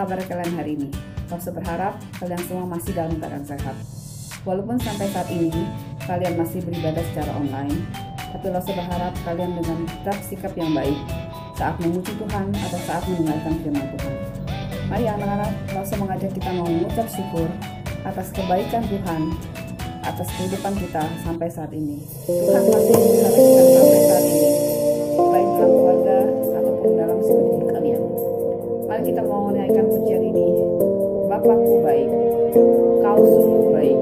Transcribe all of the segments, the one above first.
kabar kalian hari ini? Saya berharap kalian semua masih dalam keadaan sehat. Walaupun sampai saat ini kalian masih beribadah secara online, tapi Saya berharap kalian dengan tetap sikap yang baik saat memuji Tuhan atau saat mendengarkan firman Tuhan. Mari anak-anak, Saya mengajak kita mau mengucap syukur atas kebaikan Tuhan, atas kehidupan kita sampai saat ini. Tuhan masih menghargai kita sampai saat ini, baik dalam keluarga ataupun dalam studi kalian. Mari kita mau menaikkan pujian ini. Bapakku baik, Kau sungguh baik.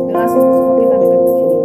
Dengan sungguh-sungguh kita naikkan pujian ini.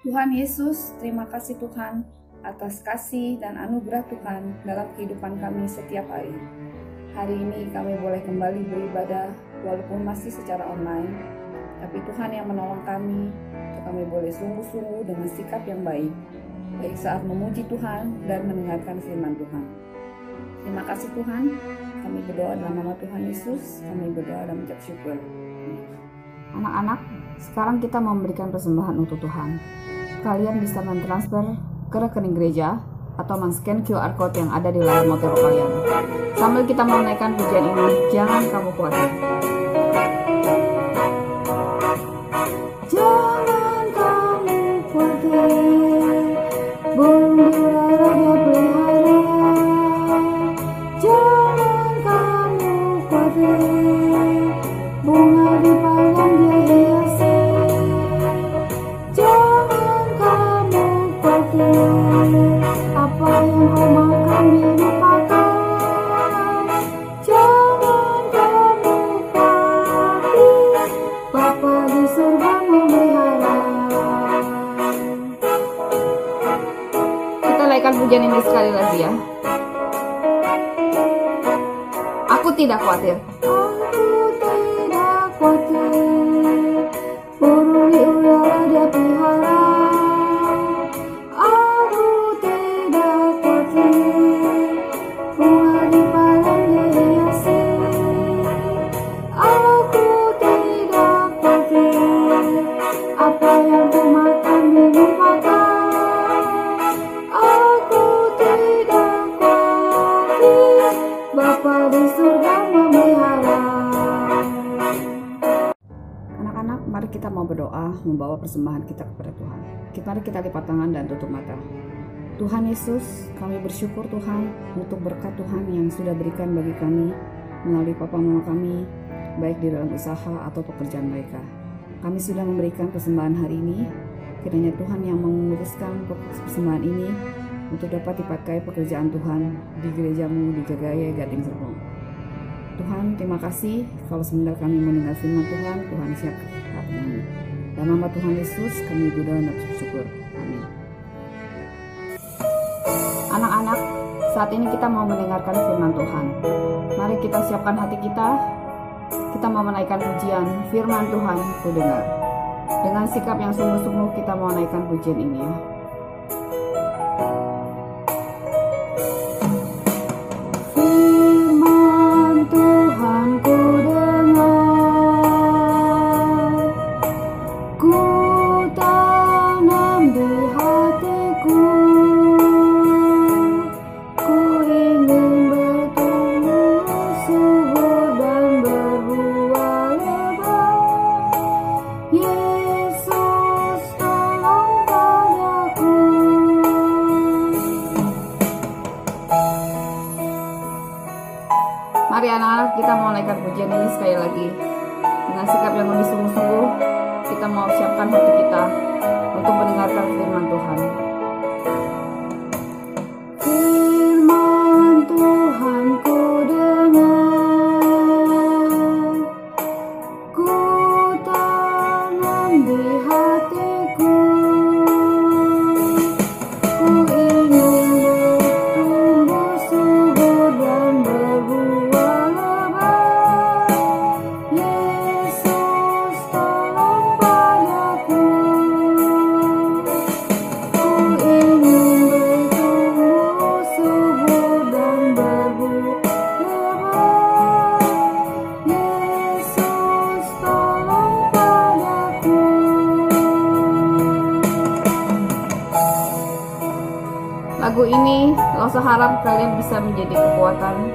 Tuhan Yesus, terima kasih Tuhan atas kasih dan anugerah Tuhan dalam kehidupan kami setiap hari. Hari ini kami boleh kembali beribadah walaupun masih secara online, tapi Tuhan yang menolong kami untuk kami boleh sungguh-sungguh dengan sikap yang baik saat memuji Tuhan dan mendengarkan firman Tuhan. Terima kasih Tuhan, kami berdoa dalam nama Tuhan Yesus, kami berdoa dan mengucap syukur. Anak-anak, sekarang kita memberikan persembahan untuk Tuhan. Kalian bisa mentransfer ke rekening gereja atau men-scan QR code yang ada di layar monitor kalian. Sambil kita menaikkan pujian ini, jangan kamu khawatir. Jangan kamu khawatir, burung di udara Dia pelihara. Jangan kamu khawatir, bunga di padang Dia hiasi. Apa yang kau makan dilupakan. Jangan kamu khawatir, Bapa di surga memelihara. Kita naikkan pujian ini sekali lagi ya. Aku tidak khawatir. Aku tidak khawatir, burung di udara Dia pelihara. Anak-anak, mari kita mau berdoa, membawa persembahan kita kepada Tuhan. Mari kita lipat tangan dan tutup mata. Tuhan Yesus, kami bersyukur Tuhan untuk berkat Tuhan yang sudah berikan bagi kami melalui papa mama kami, baik di dalam usaha atau pekerjaan mereka. Kami sudah memberikan persembahan hari ini. Kiranya Tuhan yang menguruskan persembahan ini untuk dapat dipakai pekerjaan Tuhan di gerejamu di Jagaya Gading Serpong. Tuhan, terima kasih kalau sebentar kami mendengar firman Tuhan, Tuhan siap hatinya. Dalam nama Tuhan Yesus kami berdoa dan bersyukur. Amin. Anak-anak, Saat ini kita mau mendengarkan firman Tuhan. Mari kita siapkan hati kita. Kita mau menaikkan pujian firman Tuhan ku dengar. Dengan sikap yang sungguh-sungguh kita mau naikkan pujian ini ya. Firman Tuhan ku dengar, ku tanam di hatiku. Mari anak-anak, kita mau naikkan pujian ini sekali lagi. Dengan sikap yang lebih sungguh-sungguh, kita mau siapkan hati kita untuk mendengarkan firman Tuhan. Firman Tuhan ku dengar, ku tanam di hatiku. Ku ingin bertumbuh subur dan berbuah lebat. Yesus tolong padaku. Ku ingin bertumbuh subur dan berbuah lebat. Yesus tolong padaku. Lagu ini Losa harap kalian bisa menjadi kekuatan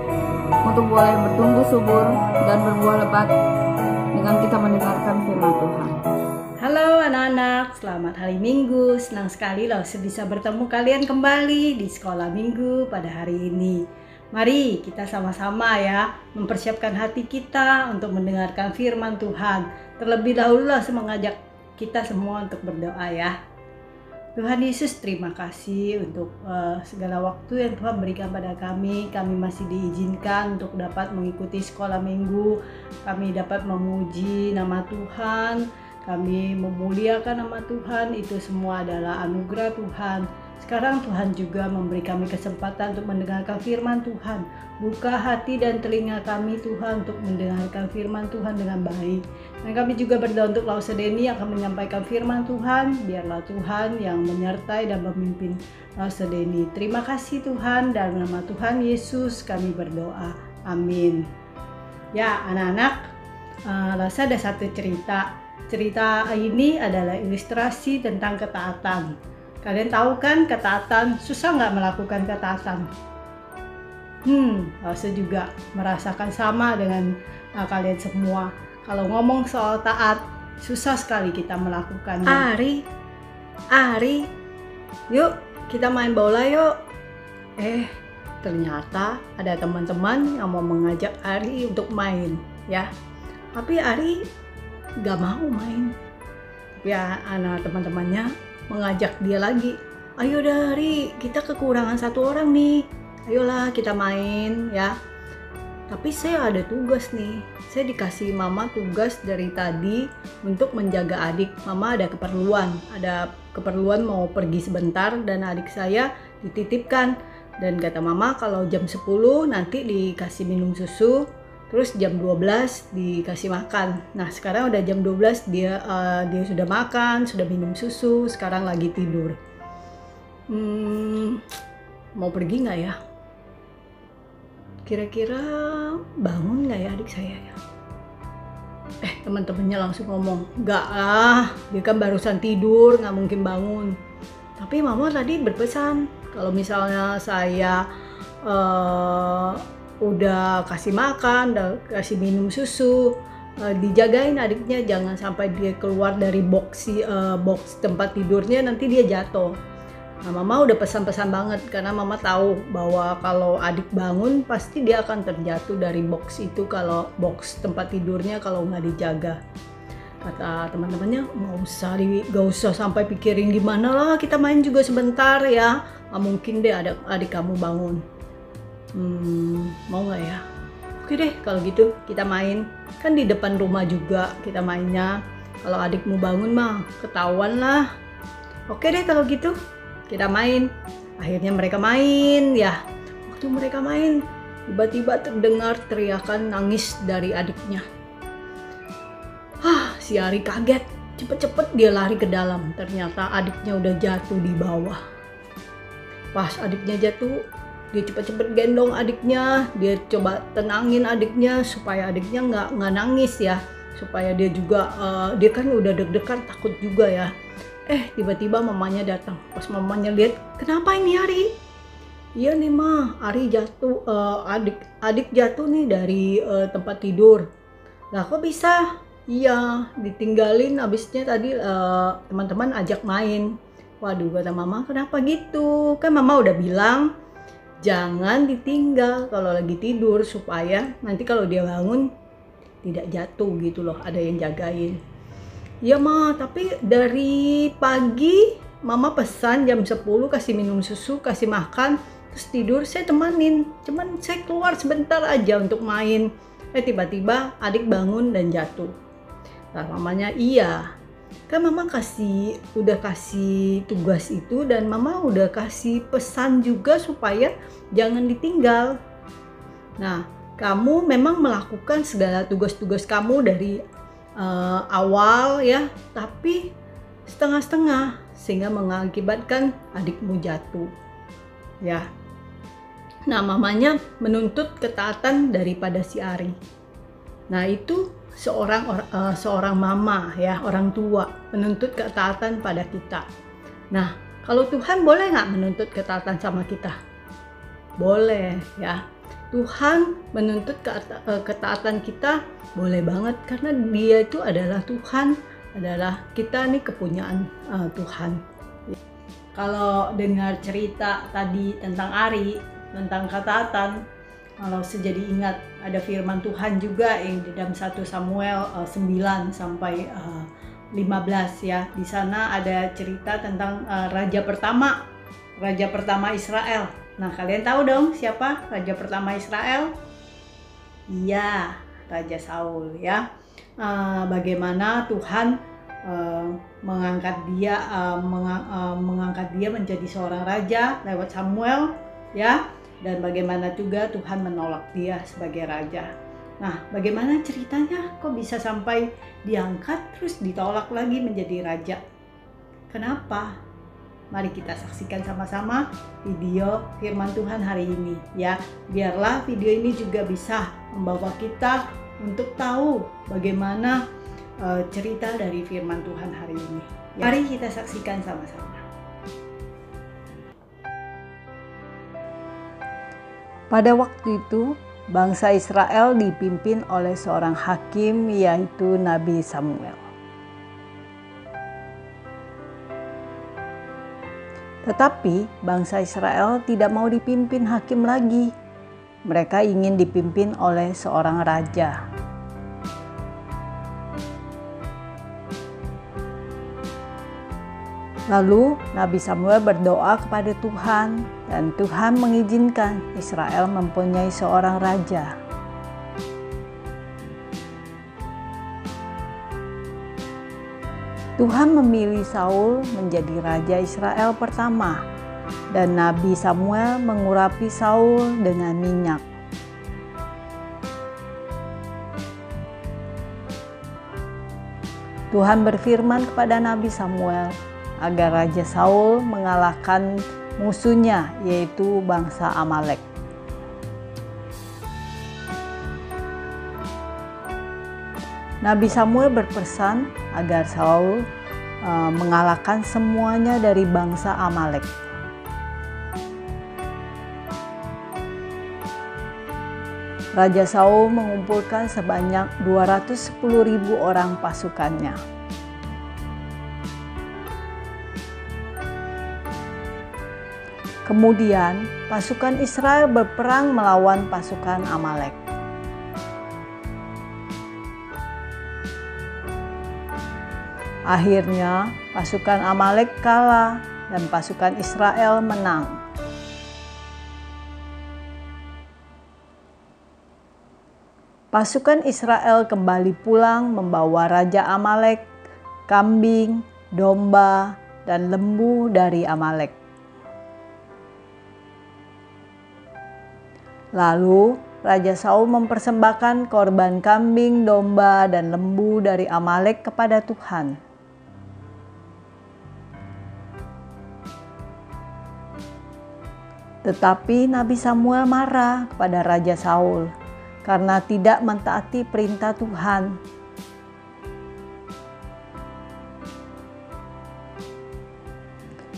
untuk boleh bertumbuh subur dan berbuah lebat dengan kita mendengarkan firman Tuhan. Halo anak-anak, selamat hari Minggu. Senang sekali loh bisa bertemu kalian kembali di sekolah minggu pada hari ini. Mari kita sama-sama ya mempersiapkan hati kita untuk mendengarkan firman Tuhan. Terlebih dahulu lah mengajak kita semua untuk berdoa ya. Tuhan Yesus, terima kasih untuk segala waktu yang Tuhan berikan pada kami. Kami masih diizinkan untuk dapat mengikuti sekolah minggu. Kami dapat memuji nama Tuhan. Kami memuliakan nama Tuhan. Itu semua adalah anugerah Tuhan. Sekarang Tuhan juga memberi kami kesempatan untuk mendengarkan firman Tuhan. Buka hati dan telinga kami Tuhan untuk mendengarkan firman Tuhan dengan baik. Dan kami juga berdoa untuk Lause Deni yang akan menyampaikan firman Tuhan. Biarlah Tuhan yang menyertai dan memimpin Lause Deni. Terima kasih Tuhan, dalam nama Tuhan Yesus kami berdoa. Amin. Ya anak-anak, Lause ada satu cerita. Cerita ini adalah ilustrasi tentang ketaatan. Kalian tahu kan ketaatan, susah nggak melakukan ketaatan? Lause juga merasakan sama dengan kalian semua. Kalau ngomong soal taat, susah sekali kita melakukannya. Ari, yuk kita main bola yuk. Ternyata ada teman-teman yang mau mengajak Ari untuk main ya. Tapi Ari gak mau main. Tapi anak teman-temannya mengajak dia lagi. Ayo Ari, kita kekurangan satu orang nih. Ayolah kita main ya. Tapi saya ada tugas nih. Saya dikasih mama tugas dari tadi untuk menjaga adik. Mama ada keperluan mau pergi sebentar dan adik saya dititipkan. Dan kata mama kalau jam 10 nanti dikasih minum susu. Terus jam 12 dikasih makan. Nah sekarang udah jam 12 dia sudah makan, sudah minum susu, sekarang lagi tidur. Mau pergi nggak ya? Kira-kira bangun nggak ya adik saya ya? Teman-temannya langsung ngomong, nggak lah, dia kan barusan tidur, nggak mungkin bangun. Tapi mama tadi berpesan, kalau misalnya saya udah kasih makan, udah kasih minum susu, dijagain adiknya, jangan sampai dia keluar dari box tempat tidurnya, nanti dia jatuh. Nah, mama udah pesan-pesan banget karena mama tahu bahwa kalau adik bangun pasti dia akan terjatuh dari box itu, kalau box tempat tidurnya kalau nggak dijaga. Kata teman-temannya, nggak usah sampai pikirin gimana lah, kita main juga sebentar ya, nggak mungkin deh adik kamu bangun. Mau nggak ya? Oke deh kalau gitu kita main, kan di depan rumah juga kita mainnya. Kalau adikmu bangun mah ketahuan lah. Oke deh kalau gitu kita main. Akhirnya mereka main ya. waktu mereka main, tiba-tiba terdengar teriakan nangis dari adiknya. Si Ari kaget, cepet-cepet dia lari ke dalam. Ternyata adiknya udah jatuh di bawah. Pas adiknya jatuh, dia cepet-cepet gendong adiknya, dia coba tenangin adiknya supaya adiknya nggak nangis ya, supaya dia juga dia kan udah deg-degan takut juga ya. Tiba-tiba mamanya datang. Pas mamanya lihat, kenapa ini Ari? Iya nih Ma, Ari jatuh, adik jatuh nih dari tempat tidur. Lah kok bisa? Iya, ditinggalin abisnya tadi teman-teman ajak main. Waduh, kata mama, kenapa gitu? Kan mama udah bilang jangan ditinggal kalau lagi tidur supaya nanti kalau dia bangun tidak jatuh gitu loh, ada yang jagain. Iya Ma, tapi dari pagi mama pesan jam 10 kasih minum susu, kasih makan, terus tidur saya temanin. Cuman saya keluar sebentar aja untuk main. Tiba-tiba adik bangun dan jatuh. Nah mamanya, iya, kan mama udah kasih tugas itu dan mama udah kasih pesan juga supaya jangan ditinggal. Nah, kamu memang melakukan segala tugas-tugas kamu dari awal ya, tapi setengah-setengah sehingga mengakibatkan adikmu jatuh ya. Nah, mamanya menuntut ketaatan daripada si Ari. Nah, itu seorang mama ya, orang tua menuntut ketaatan pada kita. Nah, kalau Tuhan boleh nggak menuntut ketaatan sama kita? Boleh ya. Tuhan menuntut ketaatan kita boleh banget, karena dia itu adalah Tuhan, adalah kita nih kepunyaan Tuhan. Kalau dengar cerita tadi tentang Ari, tentang ketaatan, kalau saya jadi ingat ada firman Tuhan juga yang di dalam 1 Samuel 9 sampai 15 ya. Di sana ada cerita tentang raja pertama Israel. Nah, kalian tahu dong siapa raja pertama Israel? Iya, Raja Saul ya. Bagaimana Tuhan mengangkat dia menjadi seorang raja lewat Samuel ya, dan bagaimana juga Tuhan menolak dia sebagai raja. Nah, bagaimana ceritanya kok bisa sampai diangkat terus ditolak lagi menjadi raja? Kenapa? Mari kita saksikan sama-sama video firman Tuhan hari ini ya. Biarlah video ini juga bisa membawa kita untuk tahu bagaimana cerita dari firman Tuhan hari ini. Ya. Mari kita saksikan sama-sama. Pada waktu itu, bangsa Israel dipimpin oleh seorang hakim, yaitu Nabi Samuel. Tetapi bangsa Israel tidak mau dipimpin hakim lagi. Mereka ingin dipimpin oleh seorang raja. Lalu Nabi Samuel berdoa kepada Tuhan, dan Tuhan mengizinkan Israel mempunyai seorang raja. Tuhan memilih Saul menjadi raja Israel pertama, dan Nabi Samuel mengurapi Saul dengan minyak. Tuhan berfirman kepada Nabi Samuel agar Raja Saul mengalahkan musuhnya, yaitu bangsa Amalek. Nabi Samuel berpesan agar Saul mengalahkan semuanya dari bangsa Amalek. Raja Saul mengumpulkan sebanyak 210.000 orang pasukannya. Kemudian pasukan Israel berperang melawan pasukan Amalek. Akhirnya pasukan Amalek kalah dan pasukan Israel menang. Pasukan Israel kembali pulang membawa Raja Amalek, kambing, domba, dan lembu dari Amalek. Lalu Raja Saul mempersembahkan korban kambing, domba, dan lembu dari Amalek kepada Tuhan. Tetapi Nabi Samuel marah kepada Raja Saul karena tidak mentaati perintah Tuhan.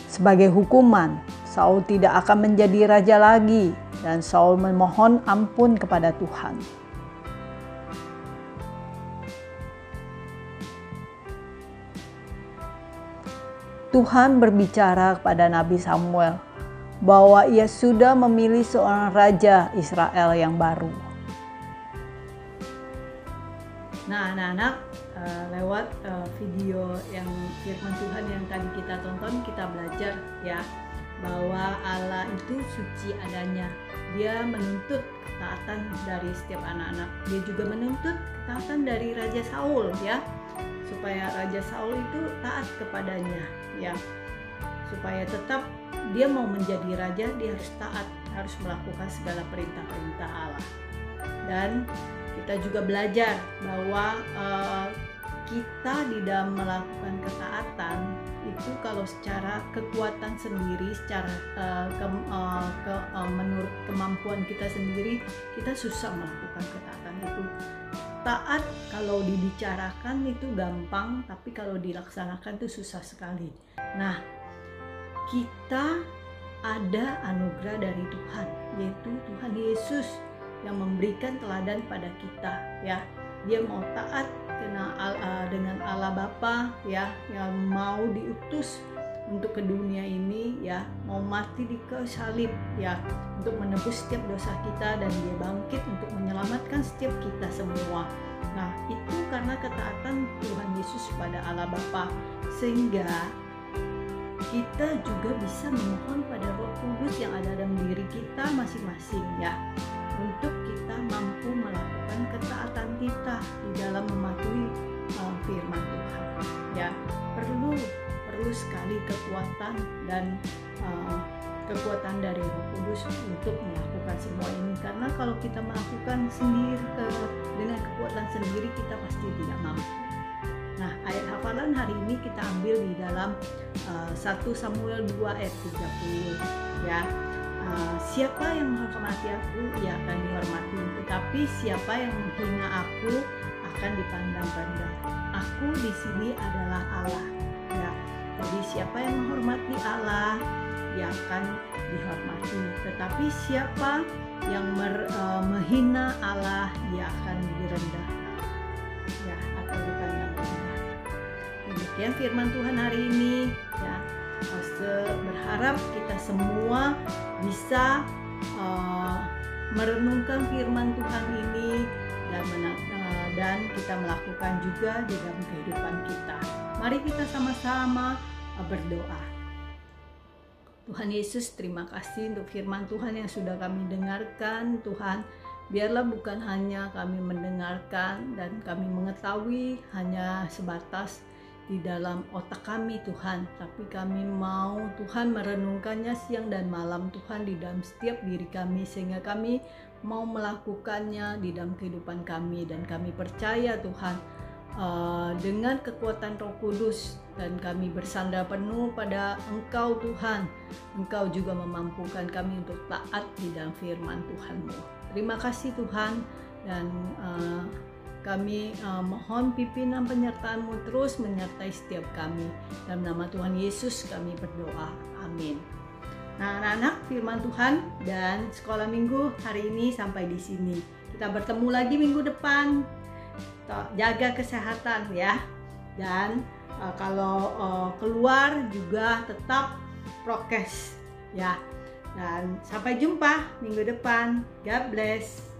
Sebagai hukuman, Saul tidak akan menjadi raja lagi, dan Saul memohon ampun kepada Tuhan. Tuhan berbicara kepada Nabi Samuel bahwa ia sudah memilih seorang raja Israel yang baru. Nah, anak-anak, lewat video yang firman Tuhan yang tadi kita tonton, kita belajar ya bahwa Allah itu suci adanya. Dia menuntut ketaatan dari setiap anak-anak. Dia juga menuntut ketaatan dari Raja Saul ya, supaya Raja Saul itu taat kepadanya ya. Supaya tetap dia mau menjadi raja, dia harus taat, harus melakukan segala perintah-perintah Allah. Dan kita juga belajar bahwa kita di dalam melakukan ketaatan itu kalau secara kekuatan sendiri, secara menurut kemampuan kita sendiri, kita susah melakukan ketaatan itu. Taat kalau dibicarakan itu gampang, tapi kalau dilaksanakan itu susah sekali. Nah, kita ada anugerah dari Tuhan, yaitu Tuhan Yesus yang memberikan teladan pada kita ya. Dia mau taat dengan Allah Bapa ya, yang mau diutus untuk ke dunia ini ya, mau mati di kayu salib ya, untuk menebus setiap dosa kita, dan dia bangkit untuk menyelamatkan setiap kita semua. Nah, itu karena ketaatan Tuhan Yesus pada Allah Bapa, sehingga kita juga bisa memohon pada Roh Kudus yang ada dalam diri kita masing-masing ya, untuk kita mampu melakukan ketaatan kita di dalam mematuhi firman Tuhan ya. Perlu sekali kekuatan dan kekuatan dari Roh Kudus untuk melakukan semua ini, karena kalau kita melakukan sendiri dengan kekuatan sendiri, kita pasti tidak mampu. Nah, ayat hafalan hari ini kita ambil di dalam 1 Samuel 2 ayat 30 ya. Siapa yang menghormati aku, ia akan dihormati, tetapi siapa yang menghina aku akan dipandang rendah. Aku di sini adalah Allah ya. Jadi siapa yang menghormati Allah, ia akan dihormati, tetapi siapa yang menghina Allah, ia akan direndahkan ya, atau dipandang rendah. Demikian firman Tuhan hari ini ya. Berharap kita semua bisa merenungkan firman Tuhan ini dan kita melakukan juga di dalam kehidupan kita. Mari kita sama-sama berdoa. Tuhan Yesus, terima kasih untuk firman Tuhan yang sudah kami dengarkan. Tuhan, biarlah bukan hanya kami mendengarkan dan kami mengetahui hanya sebatas di dalam otak kami Tuhan, tapi kami mau Tuhan merenungkannya siang dan malam Tuhan di dalam setiap diri kami, sehingga kami mau melakukannya di dalam kehidupan kami. Dan kami percaya Tuhan dengan kekuatan Roh Kudus, dan kami bersandar penuh pada Engkau Tuhan, Engkau juga memampukan kami untuk taat di dalam firman Tuhan-Mu. Terima kasih Tuhan, dan kami mohon pimpinan penyertaan-Mu terus menyertai setiap kami. Dalam nama Tuhan Yesus kami berdoa. Amin. Nah, anak-anak, firman Tuhan dan sekolah minggu hari ini sampai di sini. Kita bertemu lagi minggu depan. Jaga kesehatan ya. Dan kalau keluar juga tetap prokes ya. Dan sampai jumpa minggu depan. God bless.